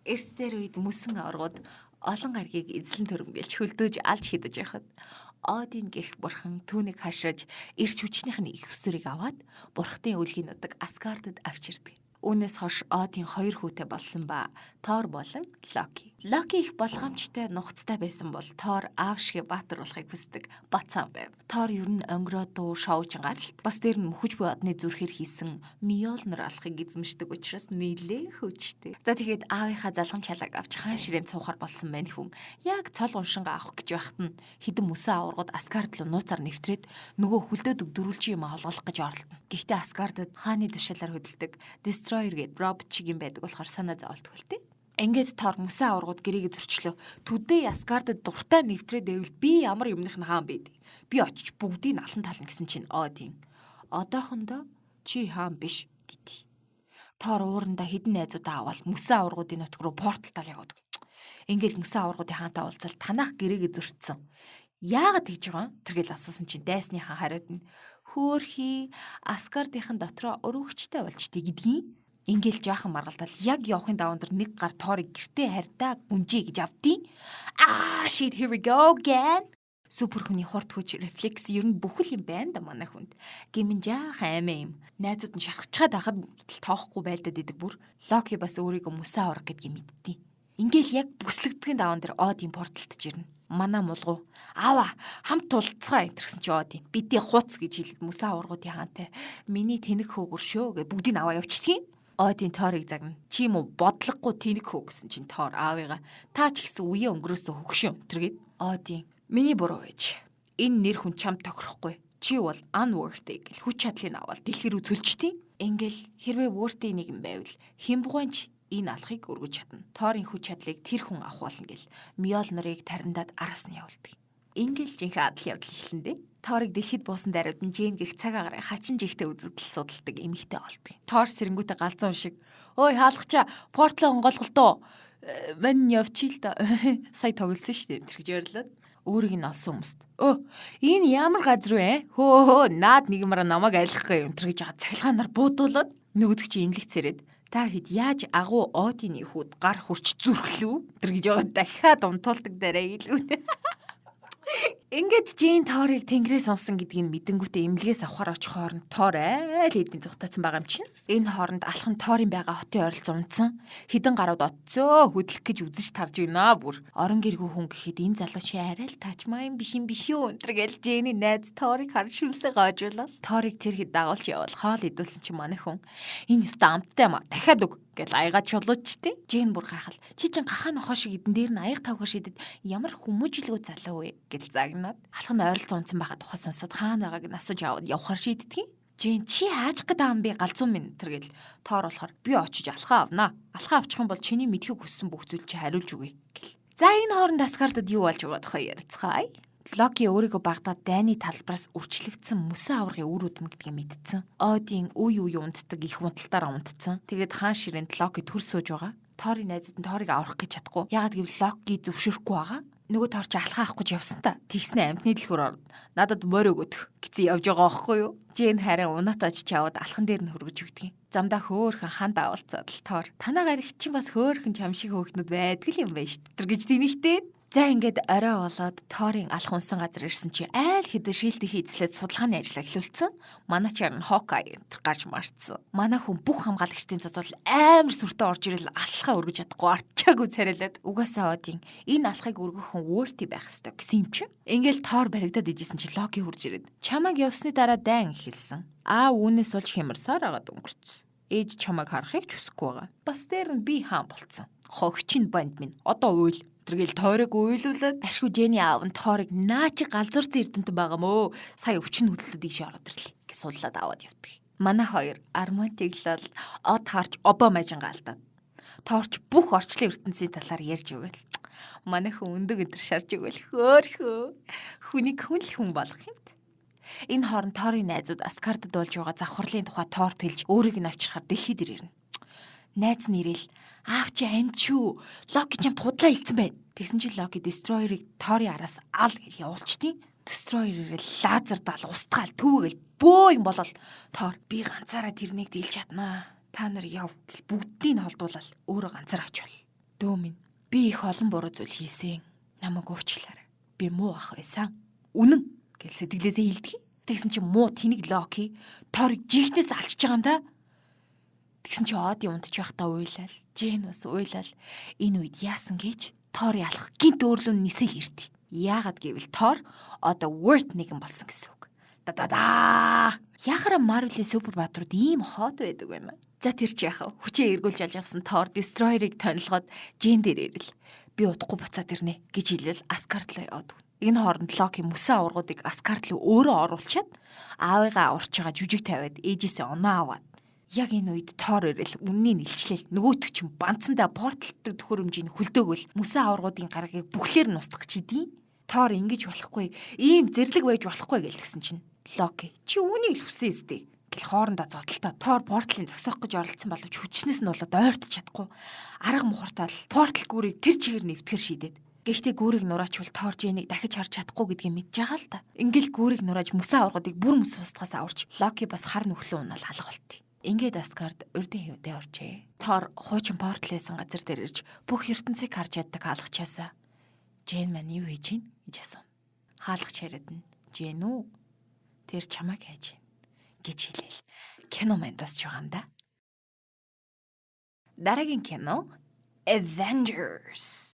Эрс дээр үед мөсөн оргууд олон гаригийг эзлэн төрөмгөлж хөлдөөж алж хідэж байхад Один гэх бурхан түүнийг хашиж эрч хүчнийх нь их өсвөрийг аваад бурхтын үлгийн нутаг Асгардад авчирдаг. Үүнээс хойш Один 2 хүүтэй болсон ба Тор болон Локи. Локи их болгоомжтой нухацтай байсан бол Тор аав шиг баатар болохыг хүсдэг бацаан байв. Тор ер нь онгироо дуу шоужин гаралт. Бас дээр нь мөхөж буй одны зүрхээр хийсэн Мьёлнир алхахыг эзэмшдэг учраас нэлээд хүчтэй. За тэгэхэд аавынхаа залгамж халааг авч хаан ширээнд суухаар болсон мань хүн. Яг цол уншингаа авах гэж байхад нь хідэн мөсөн аваргууд Асгард руу нууцаар нэвтрээд нөгөө хүлдөөд өгдөрүүлж юм олголох гэж оролдоно. Гэхдээ Асгардад хааны тушаалаар хөдөлдөг Destroyer гээд робот шиг юм байдаг болохоор санаа зовлтгүй л дээ. Ингээд Тор мөсөн аваргууд гэрээгээ зөрчлөө. Төдөө Асгардад дуртай нэвтрээд байвал би ямар юмных нь хаан бэ? Би очиж бүгдийг алан тална гэсэн чинь Один. Одоохондоо чи хаан биш гэдэг. Тор уурандаа хідэн найзуудаа аваад мөсөн аваргуудын нутг руу портал тал яваад. Ингээд мөсөн аваргуудын хаантай уулзал танах гэрээгээ зөрчсөн. Яагаад гэж байгаа? Тэргээл асуусан чинь дайсны хаан хариуд нь хөөхий Асгардынхан дотроо өрөвчтэй болчтой гэдгийг. Ингээл жаахан маргалдал яг явахын даваандар нэг гар Торыг гэртээ харьдаа гүнжээ гэж авдیں۔ Shit, here we go again. Супер хүний хурд хүч рефлекс ер нь бүхэл юм байна да манай хүнд. Гимэн жаахан аймаа юм. Найзууд нь шархачаад байхад тоохгүй байлдаад идэг бүр. Локи бас өөрийгөө мөсөн авраг гэдгийг мэдтий. Ингээл яг бүслэгдэхин даваандар Один порталтж ирнэ. Манай мулгуу аава хамт тулцгаа энтерсэн чи Один. Бидний хуц гэж хэлээд мөсөн аваргуудын хаантай. Миний тэнэг хөөгөр шөө гэж бүгдийг аваа явчихдгийг. Один Торыг загна. Чи юм уу бодлогогүй тэнэг хөө гэсэн чинь Тор аавыгаа та ч гэсэн үеийн өнгөрөөсөө хөгшөө тэргээд Один миний буруу ээж. Энэ нэр хүн чамд тохирохгүй. Чи бол unworthy гэл хүч чадлыг аваад дэлгэр үзүүлчихдээ. Ингээл хэрвээ worthy нэг юм байвал хэмбгуйч энэ алхахыг өргөж чадна. Торын хүч чадлыг тэр хүн авах болно гэл Мьёлнирыг тарандаад араас нь явуулдаг. Ингээл жинхэнэ адал явдал эхлэндээ. Торыг дэлхийд буусан даруйд нь Жейн гэх цаг агарыг хачин жигтэй үзэгдэл судалдаг эмэгтэй олдог. Тор сэрэнгүүтээ галзуун шиг "Ой хаалгачаа, портлоо онголголтоо. Мань явчих л да. Сая тоглосон шүү дээ." гэж ярьлаад өөрийг нь олсон хүмүүст энэ ямар газар вэ? Хөө наад нэг юмараа намайг айлахгүй юм гэж байгаа цахилгаанаар буудуулаад нөгөөдөг чи имлэгцээрээд та хэд яаж агуу Одины хүүд гар хурч зүрхлүү гэж байгаа дахиад унтуулдаг дараа илүү. Ингээд Жейн Торыг тэнгэрээс унсан гэдгийг мэдэнгүүтээ эмнэлгээс авахар очих хооронд Тор айл хэдийн зүгтаацсан байгаа юм чинь. Энэ хооронд алхан Торын байгаа хотын ойролцоо унтсан. Хідэн гарууд отцоо хөдлөх гэж үзэж тарж байна бүр. Орон гэргүй хүн гэхэд энэ залуу чи арай л тачмаа юм биш үү? Өнтер гэл Жейний найз Торыг харж шүлсээ гоожуулаад Торыг тэр хэд дагуулж явал хоол идүүлсэн чи манай хүн. Энэ өстө амттай юм а. Дахиад өг гэл аяга чулуучтээ. Жейн бүр гайхал. Чи чин гахаа нохоо шиг эдэн дээр нь аяг тавхар шидэд ямар хүмүүжлгөө залуу вэ гэж загнаад алхан ойролцоо унтсан байхад тухай сонсоод хаана байгааг нь асууж аваад явахаар шийдтгий. Жейн чи хааж гэдэг ам би галзуун минь тэргээл Тор болохоор би очиж алхаа авнаа. Алхаа авчих юм бол чиний мэдхийг хүссэн бүх зүйл чи хариулж өгье гэл. За энэ хооронд Асгардад юу болж байгаа тухай ярилцгаая. Локи өөрийгөө Багдад дайны талбараас үрчлэгдсэн мөсөн аваргын үр өдм гэдгийг мэдсэн. Один үе унтдаг их унталтаараа унтцсан. Тэгээд хаан ширээнд Локи төр сууж байгаа. Торын найзууд нь Торыг аврах гэж чадахгүй. Ягаад гэвэл Локи зөвшөөрөхгүй байгаа. Нөгөө Тор ч алхаа авах гэж явсан та. Тэгснэ амтны дэлгүүр орно. Надад морь өгөх гэсэн явж байгаа байхгүй юу? Жейн харин унаатаач чаваад алхан дээр нь хөргөж өгдөг. Замдаа хөөхөн ханд авалцаад л Тор. Танаа гариг чинь бас хөөхөн чам шиг хөөхнүүд байдаг юм байна шүү дээ гэж тэнийхтэй. За ингээд орой болоод Торын алх унсан газар ирсэн чи айл хэдэн шилдэг хийцлээд судалгааны ажил эхлүүлсэн. Манай чаар нь Хокай энтер гарч марцсан. Манай хүн бүх хамгаалагчдын цоцол амар сүртэй орж ирэл алхахаа өргөж чадахгүй арчаагүй царайлаад угаасаа Один энэ алхахыг өргөх хүн worthy байх ёстой гэсэн юм чи. Ингээл Тор баригдаад ижсэн чи Локи хурж ирээд чамайг явсны дараа дайн эхэлсэн. Үүнээс болж хямарсаар агаад өнгөрцөн. Ээж чамайг харахыг ч хүсэхгүй байгаа. Бас дээр нь би хаан болцсон. Хогчин банд минь одоо уйл тэргээл Торыг уйлуулад ашгүй Жейний аав нь Торыг наачи галзуурсан эрдэнтэн байгаа мөө. Сая өвчин хөдлөлт ийш ороод ирлээ гэж суулаад аваад явдаг. Манай хоёр армантиглал од харж обомажингаа алдаад. Торч бүх орчлын ертөнцийн талаар ярьж өгөөл. Манай хүн өндөг өнтер шарж өгөөл хөөхөө. Хүнийг хүн л хүн болох юм. Энэ хооронд Торын найзууд Асгардад болж байгаа завхарлын тухай Торт хэлж өөрийг нь авчирхаар дэлхийд ирнэ. Найз нэрэл аав чи амч юу? Локи чамд худлаа хэлсэн байна. Тэгсэн чинь Локи Destroyer-ыг Торын араас ал гэж явуулчдیں۔ Destroyer-ыг лазер дал устгаал түүгээл бөө юм болол Тор би ганцаараа тэрнийг дийлж чаднаа. Та нар яв гэл бүгдийг нь холдуулаад өөрөө ганцаар очивол. Дөө минь, би их олон буруу зүйл хийсэн. Намайг уучлаарай. Би муу ах байсан. Үнэн гэж сэтгэлээсээ хэлдэг. Тэгсэн чинь муу тэнэг Локи Торыг жинхнээс алчиж байгаа юм да. Тэгсэн чи Оди унтж байхдаа уйлал, Жен бас уйлал. Энэ үед яасан гэж Торыг алах гинт өөрлөө нисэл иртий. Яагаад гэвэл Тор одоо Worth нэгэн болсон гэсэн үг. Да. Яхара Marvel-ийн супер баатрууд ийм хот байдаг байна. За тэр чи яхав. Хүчээ эргүүлж алж авсан Тор Destroyer-ыг тонилгоод Жен дээр ирэл. Би удахгүй буцаад ирнэ гэж хэлэл Asgard руу яваад. Энэ хооронд Локи мөсөн аваргуудыг Asgard руу өөрөө оруулчаад аавыгаа аварч байгаа жүжиг тавиад ээжээсээ оноо аваад. Яг энэ үед Тор ирэл үннийг илчлээл нөгөөтг чинь банцсандаа порталтай төхөөрөмжийг хөлдөөгөл мөсөн аваргуудын гарагийг бүхлээр нь устгах чийдیں۔ Тор ингэж болохгүй, ийм зэрлэг байж болохгүй гэлгсэн чинь Локи чи үүнийг л хүсэн өстэй гэл хоорондоо зодтолтой. Тор порталын зогсоох гэж оролцсон боловч хүчнээс нь болоод ойртож чадахгүй. Арга мухартаал портал гүрийг тэр чигээр нэвтгэр шийдээд. Гэхдээ гүрийг нураачвал Тор Жэнийг дахиж харж чадахгүй гэдгийг мэдж байгаа л та. Ингээл гүрийг нурааж мөсөн аваргуудыг бүр мөс устгаас аварч Локи бас хар нөхлөө унаал халга болтыг. Ингээд Asgard урдын хөвдөө оржээ. Тор хуучин портал байсан газар дээр ирж бүх ертөнцийг харж яддаг хаалгачаасаа. Жэн маань юу хийж гин гэж асуув. Хаалгач яриад нь Жэн үү? Тэр чамайг хайж байна гэж хэлээл. Кино манд тасч байгаа юм да. Дараагийн кино Avengers.